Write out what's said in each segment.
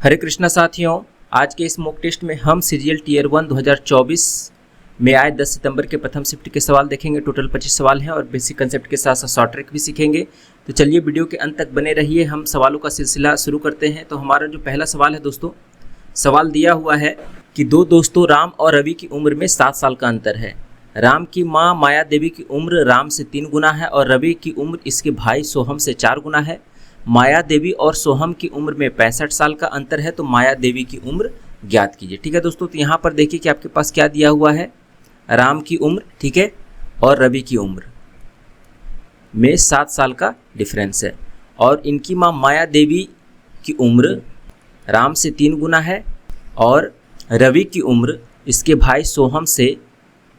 हरे कृष्णा साथियों, आज के इस मॉक टेस्ट में हम सीरियल टीयर 1 2024 में आए 10 सितंबर के प्रथम शिफ्ट के सवाल देखेंगे। टोटल 25 सवाल हैं और बेसिक कंसेप्ट के साथ साथ शॉर्ट ट्रिक भी सीखेंगे। तो चलिए वीडियो के अंत तक बने रहिए। हम सवालों का सिलसिला शुरू करते हैं। तो हमारा जो पहला सवाल है दोस्तों, सवाल दिया हुआ है कि दो दोस्तों राम और रवि की उम्र में 7 साल का अंतर है। राम की माँ माया देवी की उम्र राम से 3 गुना है और रवि की उम्र इसके भाई सोहम से 4 गुना है। माया देवी और सोहम की उम्र में 65 साल का अंतर है, तो माया देवी की उम्र ज्ञात कीजिए। ठीक है दोस्तों, तो यहाँ पर देखिए कि आपके पास क्या दिया हुआ है, राम की उम्र, ठीक है, और रवि की उम्र में 7 साल का डिफरेंस है और इनकी माँ माया देवी की उम्र राम से 3 गुना है और रवि की उम्र इसके भाई सोहम से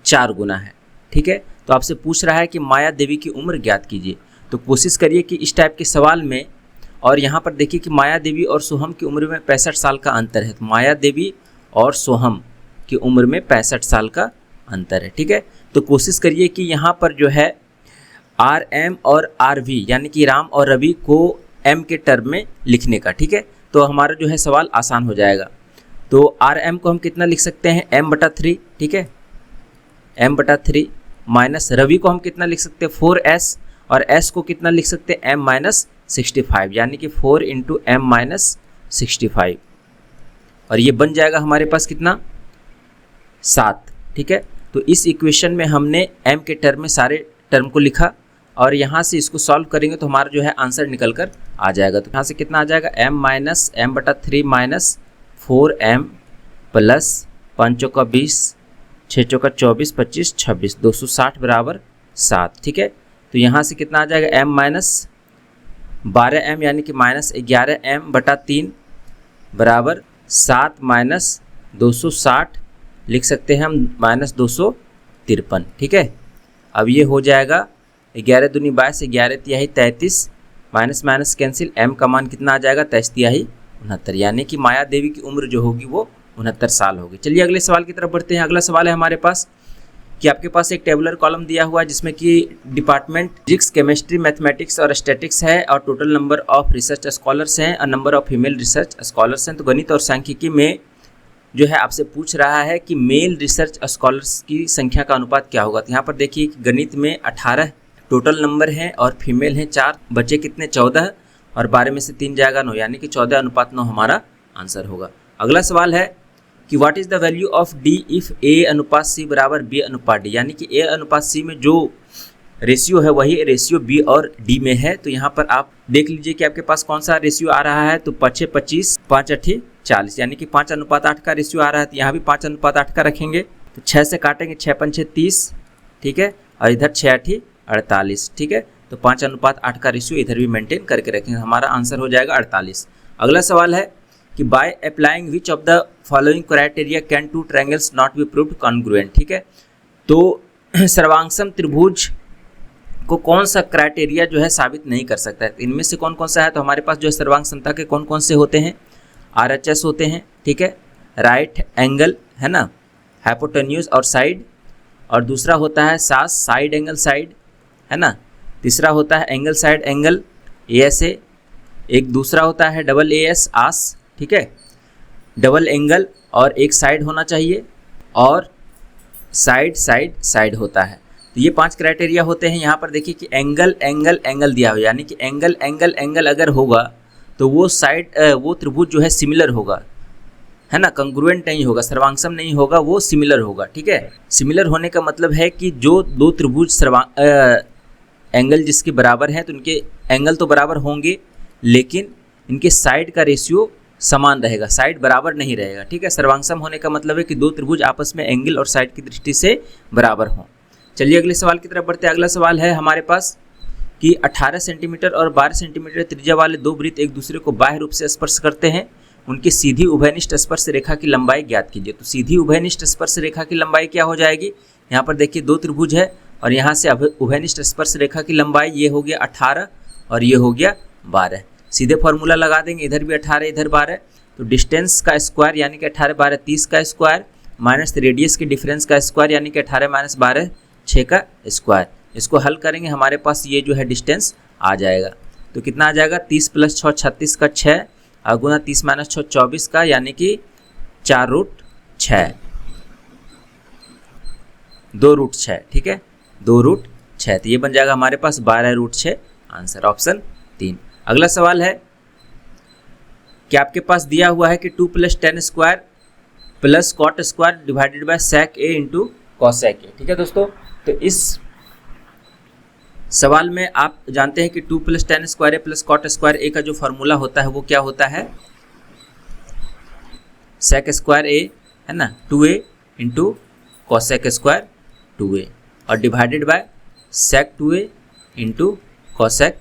4 गुना है। ठीक है, तो आपसे पूछ रहा है कि माया देवी की उम्र ज्ञात कीजिए। तो कोशिश करिए कि इस टाइप के सवाल में, और यहाँ पर देखिए कि माया देवी और सोहम की उम्र में 65 साल का अंतर है। तो माया देवी और सोहम की उम्र में 65 साल का अंतर है। ठीक है, तो कोशिश करिए कि यहाँ पर जो है आर एम और आर वी यानी कि राम और रवि को एम के टर्म में लिखने का। ठीक है, तो हमारा जो है सवाल आसान हो जाएगा। तो आर एम को हम कितना लिख सकते हैं, m/3। ठीक है, m/3 माइनस रवि को हम कितना लिख सकते हैं, 4s, और s को कितना लिख सकते हैं, m-65 यानी कि 4 × m-65, और ये बन जाएगा हमारे पास कितना, 7। ठीक है, तो इस इक्वेशन में हमने m के टर्म में सारे टर्म को लिखा और यहाँ से इसको सॉल्व करेंगे तो हमारा जो है आंसर निकल कर आ जाएगा। तो यहाँ से कितना आ जाएगा, m-m/3 माइनस 4m प्लस 5 चौका 20, 6 चौका 24, 25, 26, 260 बराबर 7। ठीक है, तो यहाँ से कितना आ जाएगा, m-12m यानी कि -11m/3 बराबर 7 माइनस 260 लिख सकते हैं हम -253। ठीक है, अब ये हो जाएगा 11 दूनी 22, 11 तिहाई 33, माइनस माइनस कैंसिल, m का मान कितना आ जाएगा, 23 तिहाई 69, यानी कि माया देवी की उम्र जो होगी वो 69 साल होगी। चलिए अगले सवाल की तरफ बढ़ते हैं। अगला सवाल है हमारे पास कि आपके पास एक टेबुलर कॉलम दिया हुआ है जिसमें कि डिपार्टमेंट फिजिक्स, केमिस्ट्री, मैथमेटिक्स और स्टैटिक्स है और total number of research scholars हैं और number of female research scholars हैं। तो गणित और सांख्यिकी में जो है आपसे पूछ रहा है कि मेल रिसर्च स्कॉलर्स की संख्या का अनुपात क्या होगा। तो यहाँ पर देखिए कि गणित में 18 टोटल नंबर हैं और फीमेल हैं 4, बचे कितने, 14, और 12 में से 3 जाएगा 9, यानी कि 14:9 हमारा आंसर होगा। अगला सवाल है कि what is the value of D if A/C बराबर B/D, यानी कि A/C में जो रेशियो है वही रेशियो B और D में है। तो यहाँ पर आप देख लीजिए कि आपके पास कौन सा रेशियो आ रहा है। तो 5×6 = 25, 5×8 = 40, यानी कि 5:8 का रेशियो आ रहा है। तो यहाँ भी 5:8 का रखेंगे तो 6 से काटेंगे, 6×5 = 30। ठीक है, और इधर 6×8 = 48। ठीक है, तो 5:8 का रेशियो इधर भी मेंटेन करके रखेंगे, हमारा आंसर हो जाएगा 48। अगला सवाल है कि by applying which of the following criteria can 2 triangles not be proved congruent. ठीक है, तो सर्वांगसम त्रिभुज को कौन सा क्राइटेरिया जो है साबित नहीं कर सकता है। इनमें से कौन कौन सा है, तो हमारे पास जो है सर्वांग समता के कौन कौन से होते हैं, RHS होते हैं। ठीक है, राइट एंगल है ना, हाइपोटेन्यूज और साइड, और दूसरा होता है सास, साइड एंगल साइड है ना, तीसरा होता है एंगल साइड एंगल ASA, एक दूसरा होता है AAS आस। ठीक है, डबल एंगल और एक साइड होना चाहिए और साइड साइड साइड होता है। तो ये 5 क्राइटेरिया होते हैं। यहाँ पर देखिए कि एंगल एंगल एंगल दिया हुआ, यानी कि एंगल एंगल एंगल अगर होगा तो वो साइड वो त्रिभुज जो है सिमिलर होगा, है ना, कंग्रुएंट नहीं होगा, सर्वांगसम नहीं होगा, वो सिमिलर होगा। ठीक है, सिमिलर होने का मतलब है कि जो दो त्रिभुज एंगल जिसके बराबर हैं तो उनके एंगल तो बराबर होंगे लेकिन इनके साइड का रेशियो समान रहेगा, साइड बराबर नहीं रहेगा। ठीक है, सर्वांगसम होने का मतलब है कि दो त्रिभुज आपस में एंगल और साइड की दृष्टि से बराबर हों। चलिए अगले सवाल की तरफ बढ़ते हैं। अगला सवाल है हमारे पास कि 18 सेंटीमीटर और 12 सेंटीमीटर त्रिज्या वाले दो वृत्त एक दूसरे को बाह्य रूप से स्पर्श करते हैं, उनकी सीधी उभयनिष्ठ स्पर्श रेखा की लंबाई ज्ञात कीजिए। तो सीधी उभयनिष्ठ स्पर्श रेखा की लंबाई क्या हो जाएगी, यहाँ पर देखिए 2 त्रिभुज है और यहाँ से उभयनिष्ठ स्पर्श रेखा की लंबाई ये हो गया 18 और ये हो गया 12। सीधे फॉर्मूला लगा देंगे, इधर भी 18 इधर 12, तो डिस्टेंस का स्क्वायर यानी कि 18 12 30 का स्क्वायर माइनस रेडियस के डिफरेंस का स्क्वायर यानी कि 18 - 12 6 का स्क्वायर। इसको हल करेंगे हमारे पास ये जो है डिस्टेंस आ जाएगा। तो कितना आ जाएगा, 30 + 6 36 का 6 और गुना 30 माइनस 6 24 का, यानी कि 4√6, 2√6, ठीक है, 2√6। तो ये बन जाएगा हमारे पास 12√6, आंसर ऑप्शन 3। अगला सवाल है कि आपके पास दिया हुआ है कि 2 + tan² + cot² divided by sec a into cosec a, ठीक है दोस्तों। तो इस सवाल में आप जानते हैं कि 2 + tan² a + cot² a का जो फॉर्मूला होता है वो क्या होता है, sec² a है ना, 2a इंटू cosec² 2a और divided by sec 2a into cosec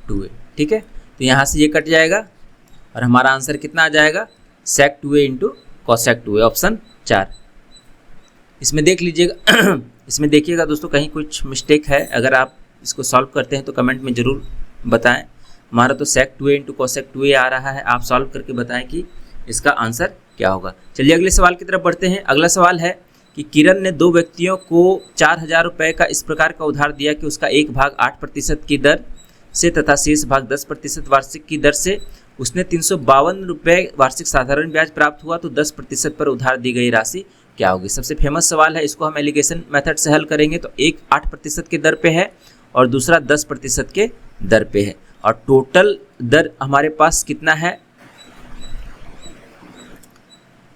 2a, ठीक है। तो यहाँ से ये कट जाएगा और हमारा आंसर कितना आ जाएगा, sec 2a into cosec 2a, option 4। इसमें देख लीजिएगा इसमें देखिएगा दोस्तों कहीं कुछ मिस्टेक है, अगर आप इसको सॉल्व करते हैं तो कमेंट में ज़रूर बताएं। हमारा तो sec 2a into cosec 2a आ रहा है, आप सॉल्व करके बताएं कि इसका आंसर क्या होगा। चलिए अगले सवाल की तरफ बढ़ते हैं। अगला सवाल है कि किरण ने 2 व्यक्तियों को 4000 रुपये का इस प्रकार का उधार दिया कि उसका एक भाग 8% की दर से तथा शेष भाग 10% वार्षिक की दर से उसने 352 रुपये वार्षिक साधारण ब्याज प्राप्त हुआ, तो 10% पर उधार दी गई राशि क्या होगी। सबसे फेमस सवाल है, इसको हम एलिगेशन मेथड से हल करेंगे। तो एक 8% के दर पे है और दूसरा 10% के दर पे है, और टोटल दर हमारे पास कितना है,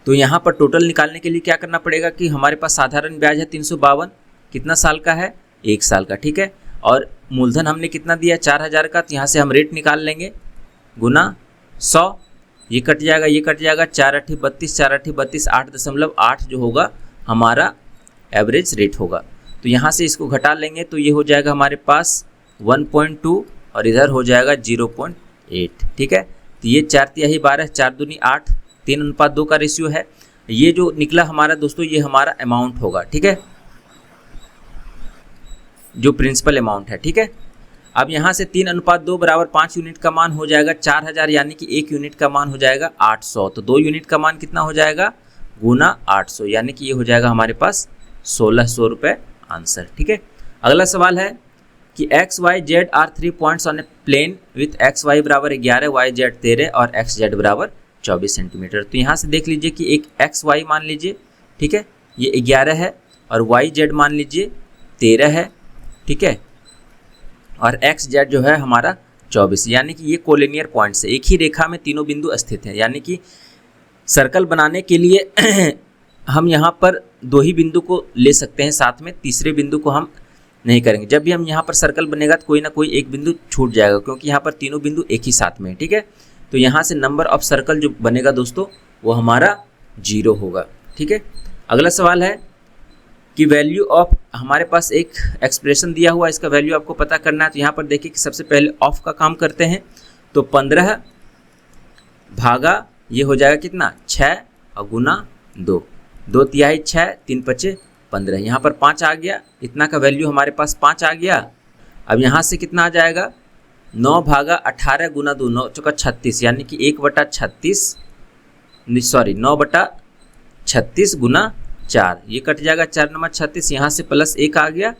तो यहाँ पर टोटल निकालने के लिए क्या करना पड़ेगा कि हमारे पास साधारण ब्याज है 352, कितना साल का है, 1 साल का, ठीक है। और मूलधन हमने कितना दिया, 4000 का, तो यहाँ से हम रेट निकाल लेंगे, गुना 100, ये कट जाएगा, ये कट जाएगा, 4 × 32, 4 × 32, 8.8 जो होगा हमारा एवरेज रेट होगा। तो यहाँ से इसको घटा लेंगे तो ये हो जाएगा हमारे पास 1.2 और इधर हो जाएगा 0.8, ठीक है। तो ये 4 × 12, 4 दूनी 8, 3:2 का रेशियो है। ये जो निकला हमारा दोस्तों, ये हमारा अमाउंट होगा, ठीक है, जो प्रिंसिपल अमाउंट है, ठीक है। अब यहाँ से 3:2 बराबर 5 यूनिट का मान हो जाएगा 4000, यानी कि 1 यूनिट का मान हो जाएगा 800। तो 2 यूनिट का मान कितना हो जाएगा, गुना 800, यानी कि ये हो जाएगा हमारे पास 1600 रुपये, आंसर, ठीक है। अगला सवाल है कि x, y, z are 3 points on a plane with x, y बराबर 11, y, z 13 और x, z बराबर 24 सेंटीमीटर। तो यहाँ से देख लीजिए कि एक x, y मान लीजिए, ठीक है, ये 11 है, और y, z मान लीजिए 13 है, ठीक है, और x, z जो है हमारा 24, यानी कि ये कोलिनियर पॉइंट्स है, एक ही रेखा में तीनों बिंदु स्थित हैं। यानी कि सर्कल बनाने के लिए हम यहाँ पर 2 ही बिंदु को ले सकते हैं साथ में, तीसरे बिंदु को हम नहीं करेंगे। जब भी हम यहाँ पर सर्कल बनेगा तो कोई ना कोई एक बिंदु छूट जाएगा, क्योंकि यहाँ पर तीनों बिंदु एक ही साथ में है, ठीक है। तो यहाँ से नंबर ऑफ सर्कल जो बनेगा दोस्तों वो हमारा 0 होगा, ठीक है। अगला सवाल है कि वैल्यू ऑफ, हमारे पास एक एक्सप्रेशन दिया हुआ है, इसका वैल्यू आपको पता करना है। तो यहाँ पर देखिए कि सबसे पहले ऑफ का काम करते हैं, तो 15 भागा ये हो जाएगा कितना, 6 और गुना 2, 2 तिहाई 6, 3 पचे 15, यहाँ पर 5 आ गया, इतना का वैल्यू हमारे पास 5 आ गया। अब यहाँ से कितना आ जाएगा, 9 भागा 18 गुना 2, 9 चौका 36, यानी कि 1/36, सॉरी 9/36 गुना 4, ये कट जाएगा, 4 नंबर 36, यहाँ से प्लस 1 आ गया,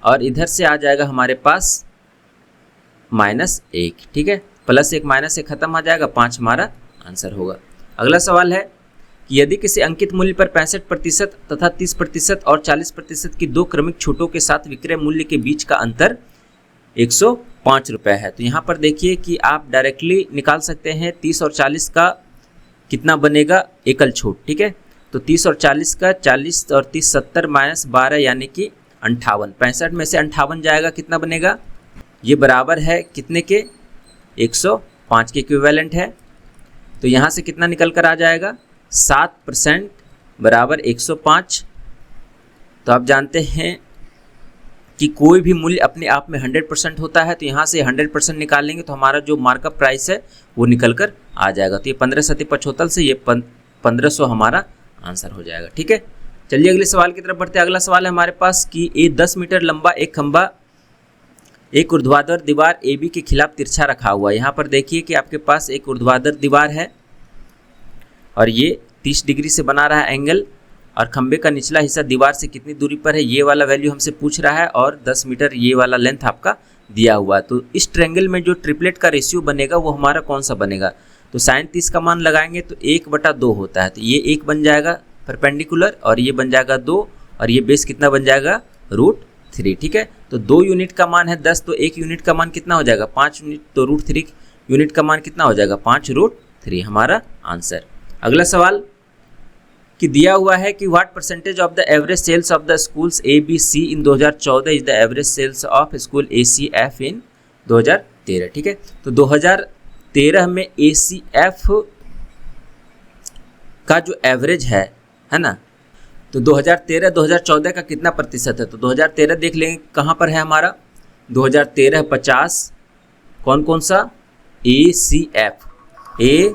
और इधर से आ जाएगा हमारे पास -1, ठीक है, +1 -1 खत्म आ जाएगा, 5 हमारा आंसर होगा। अगला सवाल है कि यदि किसी अंकित मूल्य पर 65% तथा 30% और 40% की 2 क्रमिक छूटों के साथ विक्रय मूल्य के बीच का अंतर 105 रुपये है, तो यहाँ पर देखिए कि आप डायरेक्टली निकाल सकते हैं 30 और 40 का कितना बनेगा एकल छूट, ठीक है। तो 30 और 40 का 40 और 30 70 -12 यानी कि 58, 65 में से 58 जाएगा, कितना बनेगा, ये बराबर है कितने के, 105 के इक्विवेलेंट है। तो यहाँ से कितना निकल कर आ जाएगा, 7% बराबर 105। तो आप जानते हैं कि कोई भी मूल्य अपने आप में 100% होता है, तो यहाँ से 100% निकालेंगे तो हमारा जो मार्कअप प्राइस है वो निकल कर आ जाएगा। तो ये 15/75 से ये 1500 हमारा आंसर हो जाएगा, ठीक है। चलिए अगले सवाल की तरफ बढ़ते हैं। अगला सवाल है हमारे पास कि 10 मीटर लंबा एक खंभा एक ऊर्ध्वाधर दीवार AB के खिलाफ तिरछा रखा हुआ है। यहाँ पर देखिए कि आपके पास एक ऊर्ध्वाधर दीवार है और ये 30 डिग्री से बना रहा है एंगल, और खंबे का निचला हिस्सा दीवार से कितनी दूरी पर है, ये वाला वैल्यू हमसे पूछ रहा है, और 10 मीटर ये वाला लेंथ आपका दिया हुआ है। तो इस ट्रायंगल में जो ट्रिपलेट का रेशियो बनेगा वो हमारा कौन सा बनेगा, तो साइन 30 का मान लगाएंगे तो 1/2 होता है, तो ये 1 बन जाएगा परपेंडिकुलर और ये बन जाएगा 2 और ये बेस कितना बन जाएगा √3। ठीक है, तो 2 यूनिट का मान है 10, तो 1 यूनिट का मान कितना हो जाएगा 5 यूनिट, तो √3 यूनिट का मान कितना हो जाएगा 5√3 हमारा आंसर। अगला सवाल कि दिया हुआ है कि what percentage of the average sales of the schools ABC in 2014 is the average sales of school ACF in 2013। ठीक है, तो 2013 में ACF का जो एवरेज है ना, तो 2013-2014 का कितना प्रतिशत है, तो 2013 देख लेंगे कहाँ पर है हमारा 2013 50, कौन कौन सा ACF A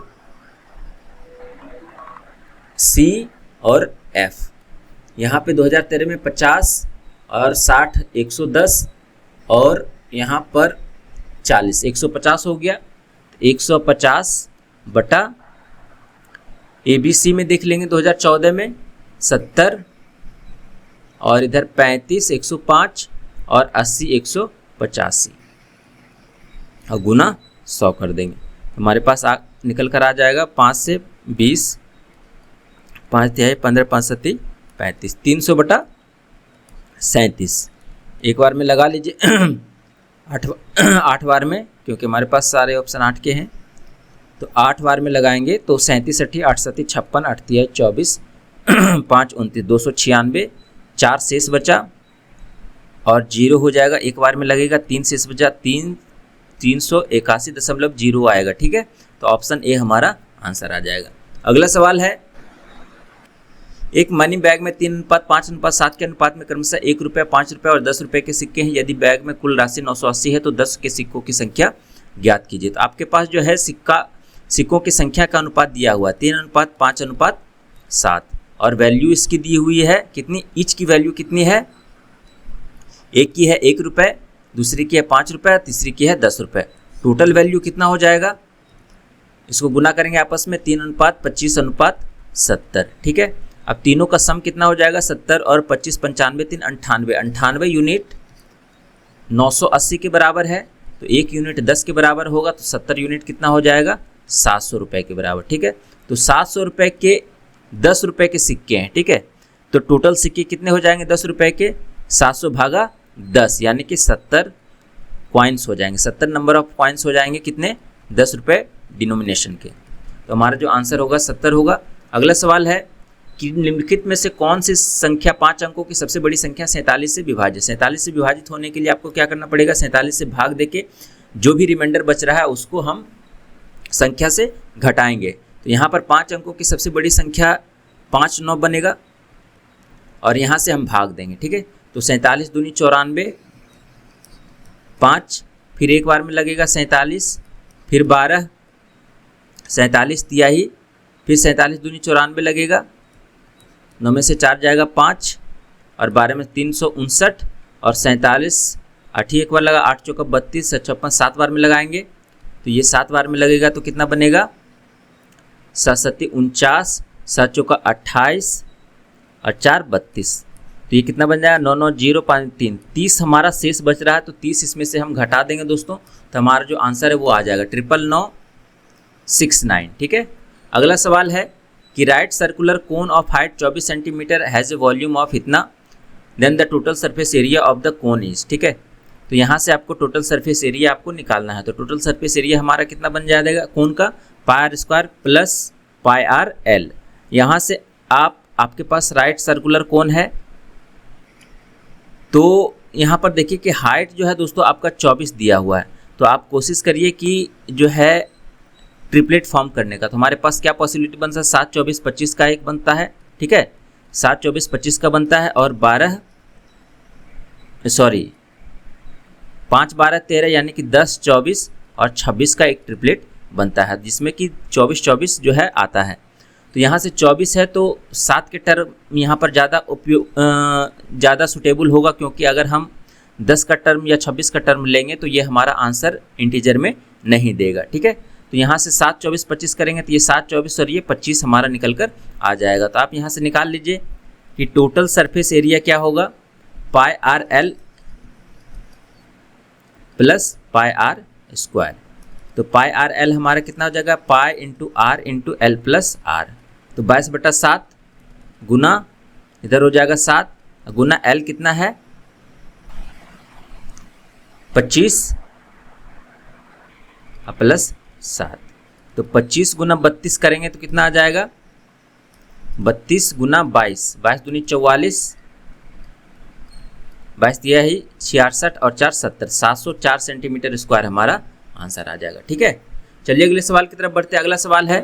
C और F, यहाँ पे 2013 में 50 और 60 110 और यहाँ पर 40 150 हो गया, 150 बटा ABC में देख लेंगे 2014 में 70 और इधर 35 105 और 80 185 और गुना 100 कर देंगे, हमारे पास निकल कर आ जाएगा 5 से 20 5 तिहाई 15 5 सत्ती 35 300/37 एक बार में लगा लीजिए 8 बार में, क्योंकि हमारे पास सारे ऑप्शन 8 के हैं, तो 8 बार में लगाएंगे तो 37 8 8 7 56 8 तिहाई 24 5 29 296, 4 शेष बचा और 0 हो जाएगा, एक बार में लगेगा 3 शेष बचा 381.0 आएगा। ठीक है, तो ऑप्शन ए हमारा आंसर आ जाएगा। अगला सवाल है एक मनी बैग में 3:5:7 के अनुपात में क्रमशः 1 रुपये 5 रुपये और 10 रुपये के सिक्के हैं। यदि बैग में कुल राशि 980 है तो 10 के सिक्कों की संख्या ज्ञात कीजिए। तो आपके पास जो है सिक्कों की संख्या का अनुपात दिया हुआ है 3:5:7 और वैल्यू इसकी दी हुई है कितनी, ईच की वैल्यू कितनी है, एक की है 1 रुपये, दूसरी की है 5 रुपये, तीसरी की है 10 रुपये। टोटल वैल्यू कितना हो जाएगा, इसको गुना करेंगे आपस में 3:25:70। ठीक है, अब तीनों का सम कितना हो जाएगा 70 और 25 95 3 98 यूनिट 980 के बराबर है, तो 1 यूनिट 10 के बराबर होगा, तो 70 यूनिट कितना हो जाएगा 700 रुपये के बराबर। ठीक है, तो 700 रुपये के 10 रुपये के सिक्के हैं। ठीक है, तो टोटल सिक्के कितने हो जाएंगे 10 रुपये के 700 भागा 10 यानी कि 70 कॉइन्स हो जाएंगे, 70 नंबर ऑफ कॉइन्स हो जाएंगे कितने 10 रुपये डिनोमिनेशन के, तो हमारा जो आंसर होगा 70 होगा। अगला सवाल है कि निम्नलिखित में से कौन सी संख्या 5 अंकों की सबसे बड़ी संख्या 47 से विभाजित। 47 से विभाजित होने के लिए आपको क्या करना पड़ेगा, 47 से भाग देके जो भी रिमाइंडर बच रहा है उसको हम संख्या से घटाएंगे। तो यहाँ पर 5 अंकों की सबसे बड़ी संख्या 5 9 बनेगा और यहाँ से हम भाग देंगे। ठीक है, तो 47 दूनी 94 5, फिर एक बार में लगेगा 47, फिर 12 47 तिहाई, फिर 47 दूनी 94 लगेगा, 9 में से 4 जाएगा 5 और 12 में 359 और 47 8 एक बार लगा 8 चौका 32 56 7 बार में लगाएंगे, तो ये 7 बार में लगेगा तो कितना बनेगा 7 7 49 7 चौका 28 और 4 32, तो ये कितना बन जाएगा 9 9 0 5 3 30 हमारा शेष बच रहा है, तो 30 इसमें से हम घटा देंगे दोस्तों, तो हमारा जो आंसर है वो आ जाएगा 99969। ठीक है, अगला सवाल है कि right circular cone of height 24 centimetre has a volume of इतना, then the total surface area of the cone is. ठीक है, तो यहाँ से आपको टोटल सरफेस एरिया आपको निकालना है, तो टोटल सरफेस एरिया हमारा कितना बन जाएगा कोन का πr² प्लस πrl। यहाँ से आपके पास राइट सर्कुलर कोन है, तो यहाँ पर देखिए कि हाइट जो है दोस्तों आपका 24 दिया हुआ है, तो आप कोशिश करिए कि जो है ट्रिपलेट फॉर्म करने का, तो हमारे पास क्या पॉसिबिलिटी बनता है 7 24 25 का एक बनता है। ठीक है, 7 24 25 का बनता है और 5 12 13 यानी कि 10 24 और 26 का एक ट्रिपलेट बनता है, जिसमें कि 24 24 जो है आता है। तो यहाँ से 24 है तो 7 के टर्म यहाँ पर ज़्यादा सुटेबल होगा, क्योंकि अगर हम 10 का टर्म या 26 का टर्म लेंगे तो ये हमारा आंसर इंटीजर में नहीं देगा। ठीक है, तो यहाँ से 7 24 25 करेंगे तो ये 7 24 और ये 25 हमारा निकल कर आ जाएगा। तो आप यहाँ से निकाल लीजिए कि टोटल सरफेस एरिया क्या होगा πrl प्लस πr²। तो पाई आर एल हमारा कितना हो जाएगा, pi into r into l plus r. तो 22/7 गुना इधर हो जाएगा 7 गुना एल कितना है 25 प्लस 7। तो 25 गुना 32 करेंगे तो कितना आ जाएगा, 32 गुना 22, 22 दूनी 44, 22 दिया ही 66 और 4 70, 704 सेंटीमीटर स्क्वायर हमारा आंसर आ जाएगा। ठीक है, चलिए अगले सवाल की तरफ बढ़ते हैं। अगला सवाल है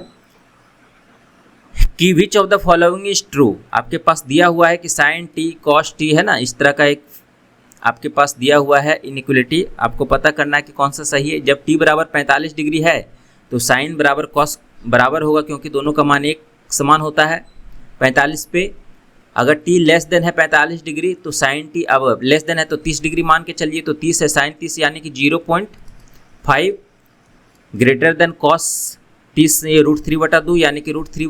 कि which of the following is true. आपके पास दिया हुआ है कि साइन टी कॉस टी है ना, इस तरह का एक आपके पास दिया हुआ है इनइक्वलिटी। आपको पता करना है कि कौन सा सही है। जब टी बराबर 45 डिग्री है तो साइन बराबर कॉस बराबर होगा, क्योंकि दोनों का मान एक समान होता है 45 पे। अगर टी लेस देन है 45 डिग्री तो साइन टी, अब लेस देन है तो 30 डिग्री मान के चलिए, तो 30 है साइन 30 यानी कि 0.5, ग्रेटर देन कॉस 30 से √3/2 यानी कि √3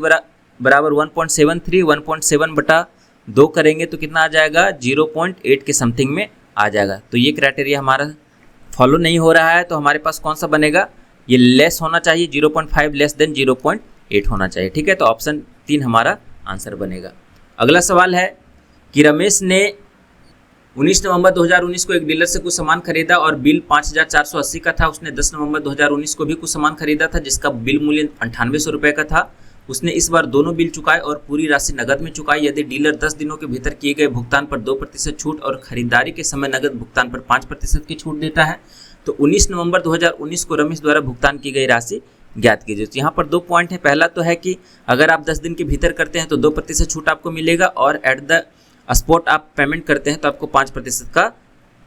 बराबर 1.73, 1.7/2 करेंगे तो कितना आ जाएगा 0.8 के समथिंग में आ जाएगा। तो ये क्राइटेरिया हमारा फॉलो नहीं हो रहा है, तो हमारे पास कौन सा बनेगा, ये लेस होना चाहिए 0.5 लेस देन 0.8 होना चाहिए। ठीक है, तो ऑप्शन 3 हमारा आंसर बनेगा। अगला सवाल है कि रमेश ने 19 नवंबर 2019 को एक डीलर से कुछ सामान खरीदा और बिल 5480 का था। उसने 10 नवंबर 2019 को भी कुछ सामान खरीदा था जिसका बिल मूल्य 9800 रुपये का था। उसने इस बार दोनों बिल चुकाए और पूरी राशि नगद में चुकाई। यदि डीलर 10 दिनों के भीतर किए गए भुगतान पर 2% छूट और खरीदारी के समय नगद भुगतान पर 5% की छूट देता है तो 19 नवंबर 2019 को रमेश द्वारा भुगतान की गई राशि ज्ञात कीजिए। तो यहाँ पर 2 पॉइंट है। पहला तो है कि अगर आप 10 दिन के भीतर करते हैं तो 2% छूट आपको मिलेगा, और एट द स्पॉट आप पेमेंट करते हैं तो आपको 5% का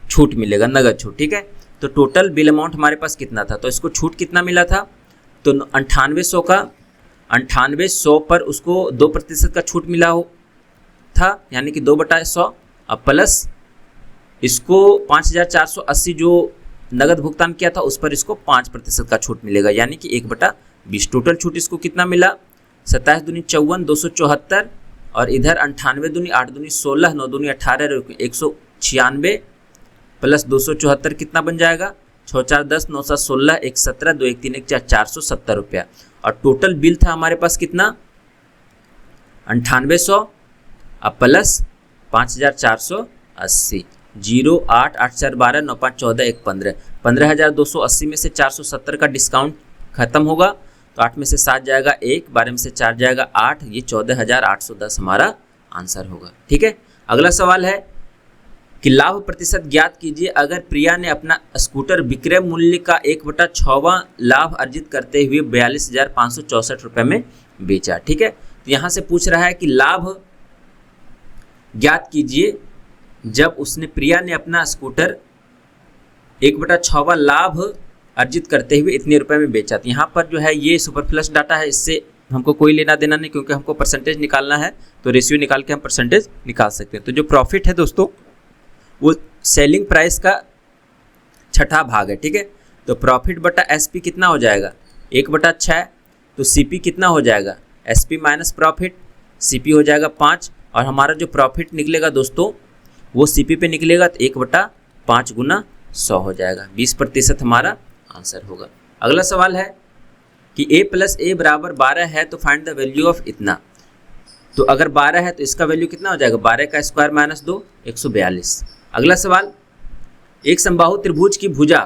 छूट मिलेगा, नगद छूट। ठीक है, तो टोटल बिल अमाउंट हमारे पास कितना था, तो इसको छूट कितना मिला था, तो 9800 पर उसको 2% का छूट मिला हो था यानी कि 2/100, अब प्लस इसको 5480 जो नगद भुगतान किया था उस पर इसको 5% का छूट मिलेगा यानी कि 1/20। टोटल छूट इसको कितना मिला, 27 दूनी 54, 274, और इधर 98 दूनी 8 दूनी 16, 9 दूनी 18, 196 प्लस 274 कितना बन जाएगा, 6 4 10, 9 7 16, 1 17, 2 1 3 1 4, 470 रुपया। और टोटल बिल था हमारे पास कितना 9800 अब प्लस 5480, 0 8 8 4 12 9 5 14 1 15, 15280 में से 470 का डिस्काउंट खत्म होगा तो 8 में से 7 जाएगा 1, 12 में से 4 जाएगा 8, ये 14810 हमारा आंसर होगा। ठीक है, अगला सवाल है कि लाभ प्रतिशत ज्ञात कीजिए अगर प्रिया ने अपना स्कूटर विक्रय मूल्य का 1/6वां लाभ अर्जित करते हुए 42,564 रुपये में बेचा। ठीक है, तो यहाँ से पूछ रहा है कि लाभ ज्ञात कीजिए जब उसने प्रिया ने अपना स्कूटर 1/6वां लाभ अर्जित करते हुए इतने रुपए में बेचा। तो यहाँ पर जो है ये सुपरफ्लस डाटा है, इससे हमको कोई लेना देना नहीं क्योंकि हमको परसेंटेज निकालना है, तो रेशियो निकाल के हम परसेंटेज निकाल सकते हैं। तो जो प्रॉफिट है दोस्तों वो सेलिंग प्राइस का 6ठा भाग है। ठीक है, तो प्रॉफिट बटा एसपी कितना हो जाएगा 1/6, तो सीपी कितना हो जाएगा एसपी माइनस प्रॉफिट, सीपी हो जाएगा 5, और हमारा जो प्रॉफिट निकलेगा दोस्तों वो सीपी पे निकलेगा तो 1/5 गुना 100 हो जाएगा, 20% हमारा आंसर होगा। अगला सवाल है कि a + a बराबर 12 है तो फाइंड द वैल्यू ऑफ इतना। तो अगर 12 है तो इसका वैल्यू कितना हो जाएगा 12 का स्क्वायर माइनस 2, 142। अगला सवाल, एक समबाहु त्रिभुज की भुजा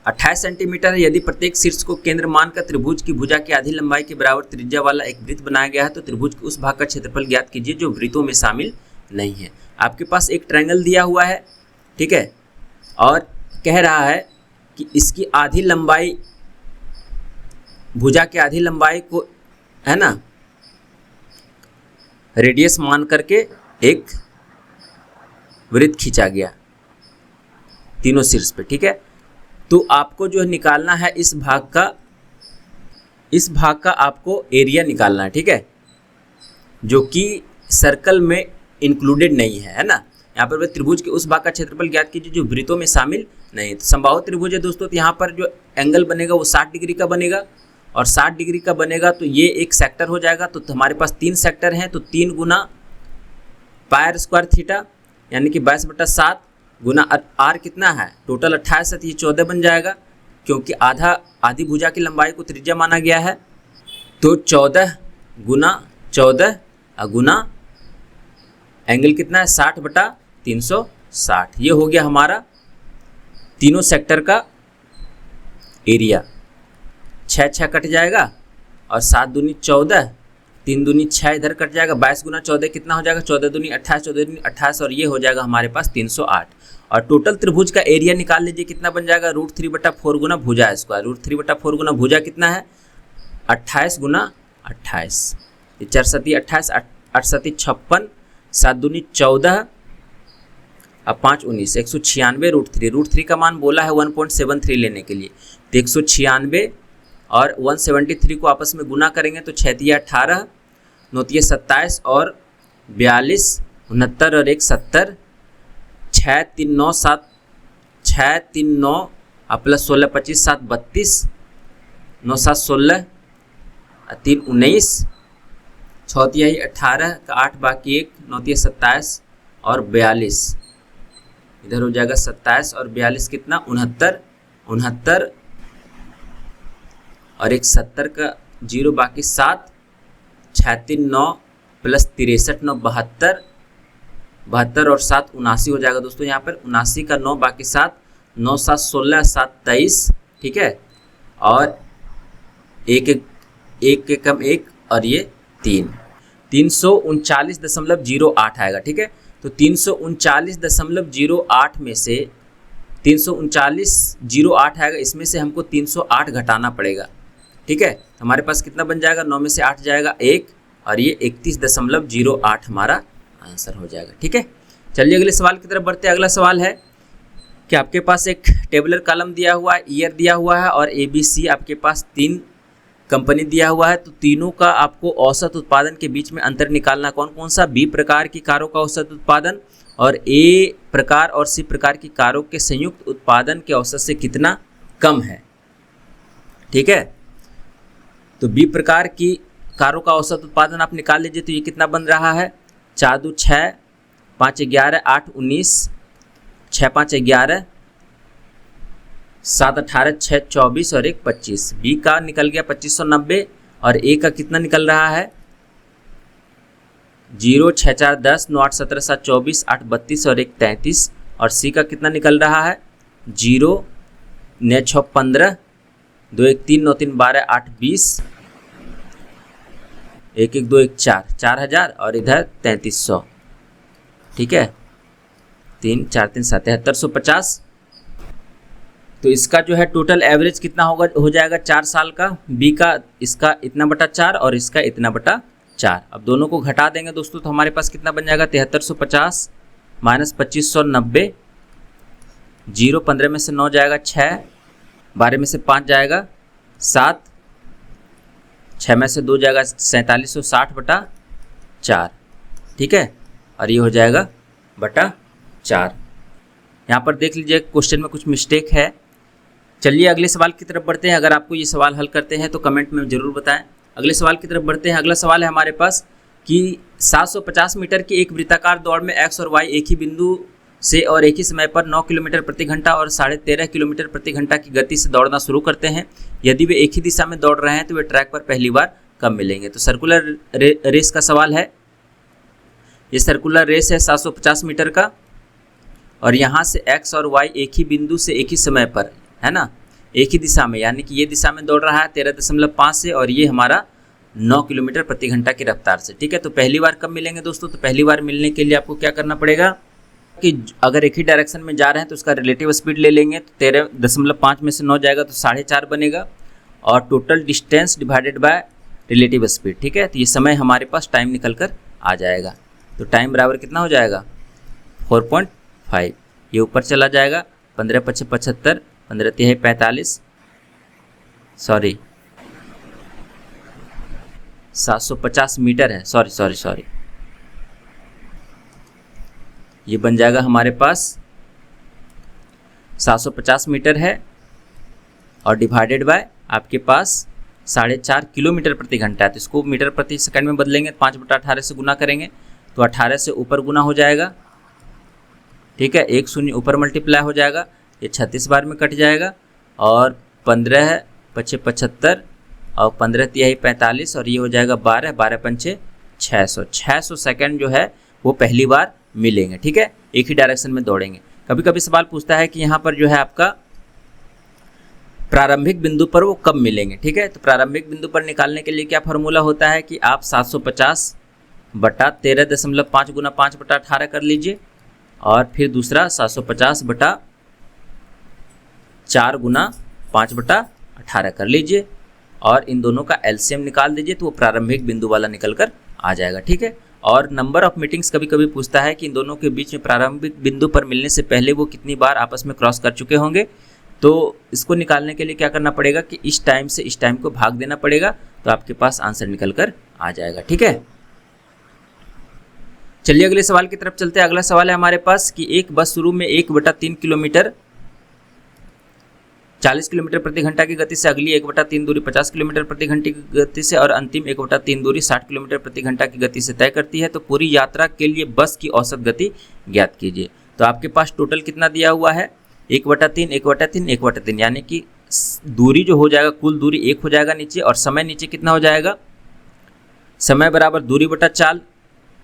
28 सेंटीमीटर है। यदि प्रत्येक शीर्ष को केंद्र मानकर त्रिभुज की भुजा की आधी लंबाई के बराबर त्रिज्या वाला एक वृत्त बनाया गया है तो त्रिभुज के उस भाग का क्षेत्रफल ज्ञात कीजिए जो वृत्तों में शामिल नहीं है। आपके पास एक ट्रायंगल दिया हुआ है, ठीक है, और कह रहा है कि इसकी आधी लंबाई, भुजा की आधी लंबाई को है ना रेडियस मान करके एक वृत्त खींचा गया तीनों शीर्ष पे। ठीक है, तो आपको जो है निकालना है इस भाग का आपको एरिया निकालना है। ठीक है, जो कि सर्कल में इंक्लूडेड नहीं है ना। यहाँ पर त्रिभुज के उस भाग का क्षेत्रफल ज्ञात कीजिए जो वृत्तों में शामिल नहीं। तो समबाहु त्रिभुज है दोस्तों, तो यहाँ पर जो एंगल बनेगा वो 60 डिग्री का बनेगा, और 60 डिग्री का बनेगा तो ये एक सेक्टर हो जाएगा। तो हमारे पास 3 सेक्टर हैं, तो 3 गुना पायर स्क्वायर थीटा यानी कि 22/7 गुना आर कितना है टोटल 28 है तो ये 14 बन जाएगा, क्योंकि आधी भुजा की लंबाई को त्रिज्या माना गया है, तो 14 गुना 14 गुना एंगल कितना है 60/360। ये हो गया हमारा तीनों सेक्टर का एरिया। 6 कट जाएगा और 7 दूनी 14, 3 दूनी 6 इधर कट जाएगा, 22 गुना 14 कितना हो जाएगा 14 दूनी 28, 14 दूनी 28 और ये हो जाएगा हमारे पास 308। और टोटल त्रिभुज का एरिया निकाल लीजिए कितना बन जाएगा √3/4 गुना भुजा स्क्वायर। √3/4 गुना भुजा कितना है 28 गुना 28, 4 सती 28, 8 सती 56, 7 दूनी 14, अब 5 19, 196 √3 का मान बोला है 1.73 लेने के लिए, तो 196 और 173 को आपस में गुना करेंगे तो 6 × 18, 9 × 27 और 42, 69 और 1 70, 6 3 9 7, 6 3 9 प्लस 16 25 7 32, 9 7 16, 3 19, 6 × 18 का 8 बाकी 1, 9 × 27 और 42, इधर हो जाएगा 27 और 42 कितना 69 और 1 70 का 0 बाकी 7, 6 3 9 प्लस 63 9 72, 72 और 7 79 हो जाएगा दोस्तों। यहाँ पर 79 का 9 बाकी 7, 9 7 16, 7 23, ठीक है, और एक कम 1 और ये 339.08 आएगा, ठीक है। तो 339.08 में से 339.08 आएगा, इसमें से हमको 308 घटाना पड़ेगा, ठीक है। हमारे पास कितना बन जाएगा 9 में से 8 जाएगा 1 और ये 31.08 हमारा आंसर हो जाएगा, ठीक है। चलिए अगले सवाल की तरफ बढ़ते हैं। अगला सवाल है कि आपके पास एक टेबुलर कॉलम दिया हुआ है, ईयर दिया हुआ है और ABC आपके पास 3 कंपनी दिया हुआ है, तो तीनों का आपको औसत उत्पादन के बीच में अंतर निकालना कौन कौन सा। B प्रकार की कारों का औसत उत्पादन और A प्रकार और C प्रकार की कारों के संयुक्त उत्पादन के औसत से कितना कम है, ठीक है। तो B प्रकार की कारों का औसत उत्पादन आप निकाल लीजिए, तो ये कितना बन रहा है 4 2 6, 5 11, 8 19, 6 5 11, 7 18, 6 24 और 1 25। B का निकल गया 2590 और A का कितना निकल रहा है 0 6 4 10, 9 8 17 7 24, 8 32 और 1 33। और C का कितना निकल रहा है 0 9 6 15, 2 1 3, 9 3 12, 8 20, 1 1 2 1 4, 4000 और इधर 3300, ठीक है। 3 4 3 7750। तो इसका जो है टोटल एवरेज कितना होगा हो जाएगा 4 साल का। B का इसका इतना बटा 4 और इसका इतना बटा 4। अब दोनों को घटा देंगे दोस्तों, तो हमारे पास कितना बन जाएगा 7350 माइनस 2590, 0 15 में से 9 जाएगा 6, 12 में से 5 जाएगा 7, 6 में से 2 जाएगा 4760/4, ठीक है। और ये हो जाएगा बटा 4। यहाँ पर देख लीजिए क्वेश्चन में कुछ मिस्टेक है। चलिए अगले सवाल की तरफ बढ़ते हैं। अगर आपको ये सवाल हल करते हैं तो कमेंट में ज़रूर बताएं। अगले सवाल की तरफ बढ़ते हैं। अगला सवाल है हमारे पास कि 750 मीटर की एक वृत्ताकार दौड़ में x और y एक ही बिंदु से और एक ही समय पर 9 किलोमीटर प्रति घंटा और 13.5 किलोमीटर प्रति घंटा की गति से दौड़ना शुरू करते हैं। यदि वे एक ही दिशा में दौड़ रहे हैं तो वे ट्रैक पर पहली बार कब मिलेंगे। तो सर्कुलर रेस का सवाल है। ये सर्कुलर रेस है 750 मीटर का और यहाँ से x और y एक ही बिंदु से एक ही समय पर, है ना, एक ही दिशा में, यानी कि ये दिशा में दौड़ रहा है 13.5 से और ये हमारा 9 किलोमीटर प्रति घंटा की रफ्तार से, ठीक है। तो पहली बार कब मिलेंगे दोस्तों। तो पहली बार मिलने के लिए आपको क्या करना पड़ेगा कि अगर एक ही डायरेक्शन में जा रहे हैं तो उसका रिलेटिव स्पीड ले लेंगे। तो 13.5 में से 9 जाएगा तो 4.5 बनेगा और total distance divided by relative speed, ठीक है। तो ये समय हमारे पास टाइम निकल कर आ जाएगा। तो टाइम बराबर कितना हो जाएगा 4.5। ये ऊपर चला जाएगा 15 5 75, 15 3 45, सॉरी 750 मीटर है, सॉरी ये बन जाएगा हमारे पास 750 मीटर है और डिवाइडेड बाय आपके पास 4.5 किलोमीटर प्रति घंटा है। तो इसको मीटर प्रति सेकंड में बदलेंगे, 5/18 से गुना करेंगे तो 18 से ऊपर गुना हो जाएगा, ठीक है। 1 शून्य ऊपर मल्टीप्लाई हो जाएगा, ये 36 बार में कट जाएगा और 15 पचे 75 और 15 तिहाई 45 और ये हो जाएगा 12, 12 पंचे 600। 600 सेकंड जो है वो पहली बार मिलेंगे, ठीक है, एक ही डायरेक्शन में दौड़ेंगे। कभी कभी सवाल पूछता है कि यहाँ पर जो है आपका प्रारंभिक बिंदु पर वो कब मिलेंगे, ठीक है। तो प्रारंभिक बिंदु पर निकालने के लिए क्या फार्मूला होता है कि आप 750 बटा 13.5 गुना 5 बटा 18 कर लीजिए और फिर दूसरा 750 बटा 4 गुना 5 बटा 18 कर लीजिए और इन दोनों का एलसीएम निकाल दीजिए तो वो प्रारंभिक बिंदु वाला निकल कर आ जाएगा, ठीक है। और नंबर ऑफ मीटिंग्स कभी कभी पूछता है कि इन दोनों के बीच में प्रारंभिक बिंदु पर मिलने से पहले वो कितनी बार आपस में क्रॉस कर चुके होंगे। तो इसको निकालने के लिए क्या करना पड़ेगा कि इस टाइम से इस टाइम को भाग देना पड़ेगा तो आपके पास आंसर निकल कर आ जाएगा, ठीक है। चलिए अगले सवाल की तरफ चलते हैं। अगला सवाल है हमारे पास कि एक बस शुरू में 1/3 किलोमीटर 40 किलोमीटर प्रति घंटा की गति से, अगली 1/3 दूरी 50 किलोमीटर प्रति घंटे की गति से और अंतिम 1/3 दूरी 60 किलोमीटर प्रति घंटा की गति से तय करती है, तो पूरी यात्रा के लिए बस की औसत गति ज्ञात कीजिए। तो आपके पास टोटल कितना दिया हुआ है 1/3 1/3 1/3, यानी कि दूरी जो हो जाएगा कुल दूरी 1 हो जाएगा नीचे और समय नीचे कितना हो जाएगा, समय बराबर दूरी बटा चाल।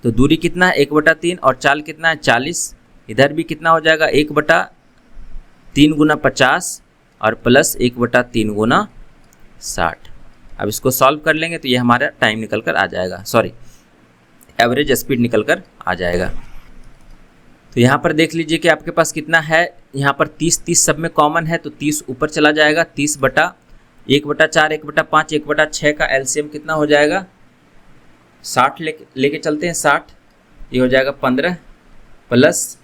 तो दूरी कितना है 1/3 और चाल कितना है 40। इधर भी कितना हो जाएगा 1/3 गुना 50 और प्लस 1/3 गुना 60। अब इसको सॉल्व कर लेंगे तो ये हमारा टाइम निकल कर आ जाएगा, सॉरी एवरेज स्पीड निकल कर आ जाएगा। तो यहाँ पर देख लीजिए कि आपके पास कितना है, यहाँ पर 30 सब में कॉमन है तो 30 ऊपर चला जाएगा। 30 बटा 1/4 1/5 1/6 का एलसीएम कितना हो जाएगा 60 लेके चलते हैं 60, ये हो जाएगा 15 प्लस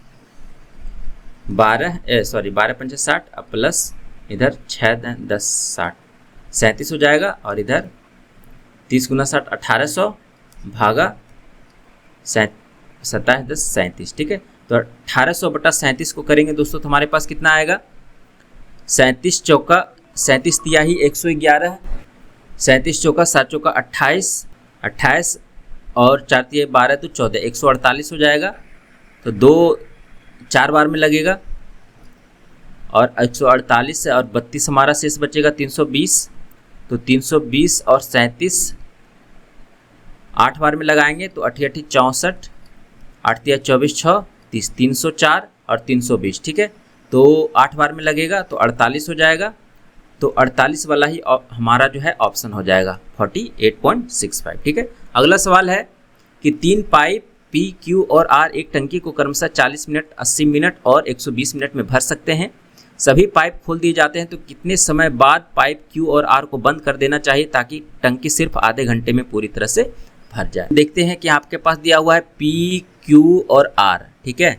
12 पंचे 60 अब प्लस इधर 6 10 60 37 हो जाएगा और इधर 30 गुना 60 1800 भागा 27 10 37, ठीक है। तो 1800 बटा 37 को करेंगे दोस्तों तो हमारे पास कितना आएगा 37 चौका 37 तिहाई 111, 37 चौका 7 चौका 28 और 4 तिहाई 12 तो 14 148 हो जाएगा। तो 2 4 बार में लगेगा और 148 से और 32 हमारा शेष बचेगा 320। तो 320 और 37 8 बार में लगाएंगे तो 8 8 64 8 तिया 24 6 30 304 और 320, ठीक है। तो 8 बार में लगेगा तो 48 हो जाएगा। तो 48 वाला ही हमारा जो है ऑप्शन हो जाएगा 48.65, ठीक है। अगला सवाल है कि 3 पाइप P, Q और R एक टंकी को क्रमशः 40 मिनट 80 मिनट और 120 मिनट में भर सकते हैं। सभी पाइप खोल दिए जाते हैं तो कितने समय बाद पाइप Q और R को बंद कर देना चाहिए ताकि टंकी सिर्फ आधे घंटे में पूरी तरह से भर जाए। देखते हैं कि आपके पास दिया हुआ है P, Q और R, ठीक है।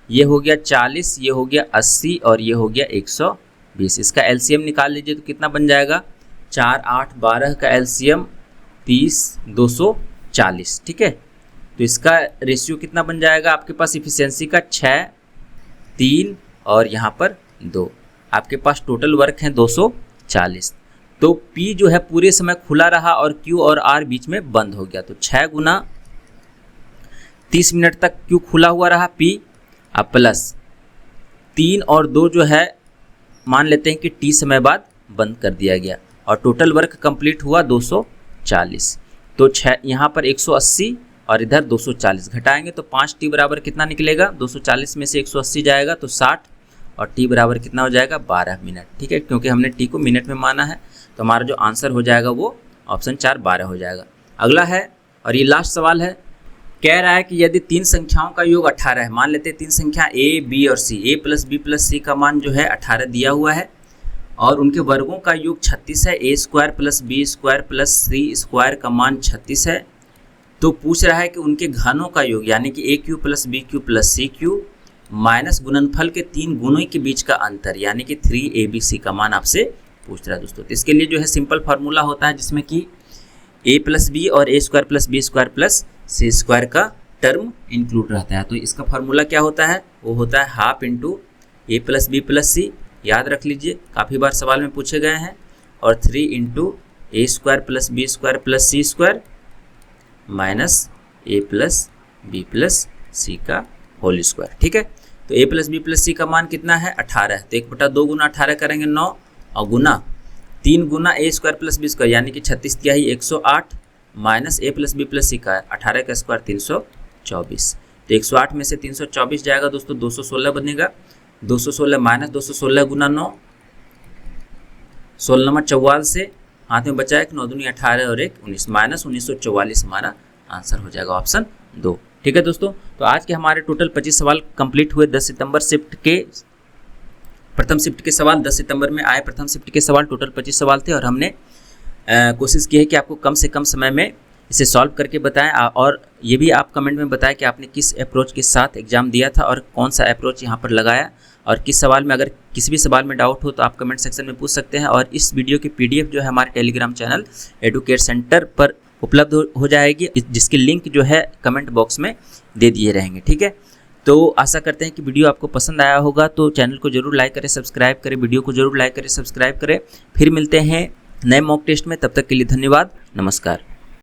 ये हो गया 40, ये हो गया 80 और ये हो गया 120। इसका एलसीएम निकाल लीजिए तो कितना बन जाएगा 4 8 12 का एलसीएम 30 240, ठीक है। तो इसका रेशियो कितना बन जाएगा आपके पास इफिशियंसी का 6 3 और यहाँ पर 2। आपके पास टोटल वर्क है 240। तो P जो है पूरे समय खुला रहा और Q और R बीच में बंद हो गया। तो 6 गुना 30 मिनट तक Q खुला हुआ रहा P, अब प्लस 3 और 2 जो है मान लेते हैं कि T समय बाद बंद कर दिया गया और टोटल वर्क कंप्लीट हुआ 240। तो 6 यहाँ पर 180 और इधर 240 घटाएंगे तो 5T बराबर कितना निकलेगा 240 में से 180 जाएगा तो 60 और T बराबर कितना हो जाएगा 12 मिनट, ठीक है। क्योंकि हमने T को मिनट में माना है तो हमारा जो आंसर हो जाएगा वो ऑप्शन 4 12 हो जाएगा। अगला है और ये लास्ट सवाल है, कह रहा है कि यदि 3 संख्याओं का योग 18 है, मान लेते हैं 3 संख्या A, B और C, A plus B plus C का मान जो है 18 दिया हुआ है और उनके वर्गों का योग 36 है, A square plus B square plus C square का मान 36 है। तो पूछ रहा है कि उनके घनों का योग यानी कि AQ plus BQ plus CQ minus गुणनफल के 3 गुणों के बीच का अंतर यानी कि 3ABC का मान आपसे पूछ रहा है दोस्तों। तो इसके लिए जो है सिंपल फार्मूला होता है जिसमें कि A प्लस B और A square plus B square plus C square का टर्म इंक्लूड रहता है। तो इसका फार्मूला क्या होता है, वो होता है half into A plus B plus C, याद रख लीजिए काफ़ी बार सवाल में पूछे गए हैं, और 3 into A square plus B square plus C square minus A plus B plus C का होल स्क्वायर, ठीक है। तो A plus B plus C का मान कितना है 18 है, तो 1/2 गुना 18 करेंगे 9, और गुना 3 गुना ए स्क्वायर प्लस बी स्क्वायर यानी कि 36 तिहाई 108 माइनस ए प्लस बी प्लस सी का 18 का स्क्वायर 324। तो 108 में से 324 जाएगा दोस्तों 216 बनेगा। 216 माइनस 216 गुना 9, 16 नंबर 44 से हाथ में बचा एक 9 दूनी 18 और 1 19 माइनस 1944 हमारा आंसर हो जाएगा ऑप्शन 2। ठीक है दोस्तों, तो आज के हमारे टोटल 25 सवाल कंप्लीट हुए। 10 सितंबर शिफ्ट के प्रथम शिफ्ट के सवाल 10 सितंबर में आए। प्रथम शिफ्ट के सवाल टोटल 25 सवाल थे और हमने कोशिश की है कि आपको कम से कम समय में इसे सॉल्व करके बताएं। और ये भी आप कमेंट में बताएं कि आपने किस अप्रोच के साथ एग्जाम दिया था और कौन सा अप्रोच यहाँ पर लगाया, और किस सवाल में, अगर किसी भी सवाल में डाउट हो तो आप कमेंट सेक्शन में पूछ सकते हैं। और इस वीडियो की PDF जो है हमारे टेलीग्राम चैनल एडुकेट सेंटर पर उपलब्ध हो जाएगी, जिसकी लिंक जो है कमेंट बॉक्स में दे दिए रहेंगे। ठीक है, तो आशा करते हैं कि वीडियो आपको पसंद आया होगा। तो चैनल को जरूर लाइक करें, सब्सक्राइब करें, वीडियो को जरूर लाइक करें, सब्सक्राइब करें। फिर मिलते हैं नए मॉक टेस्ट में, तब तक के लिए धन्यवाद, नमस्कार।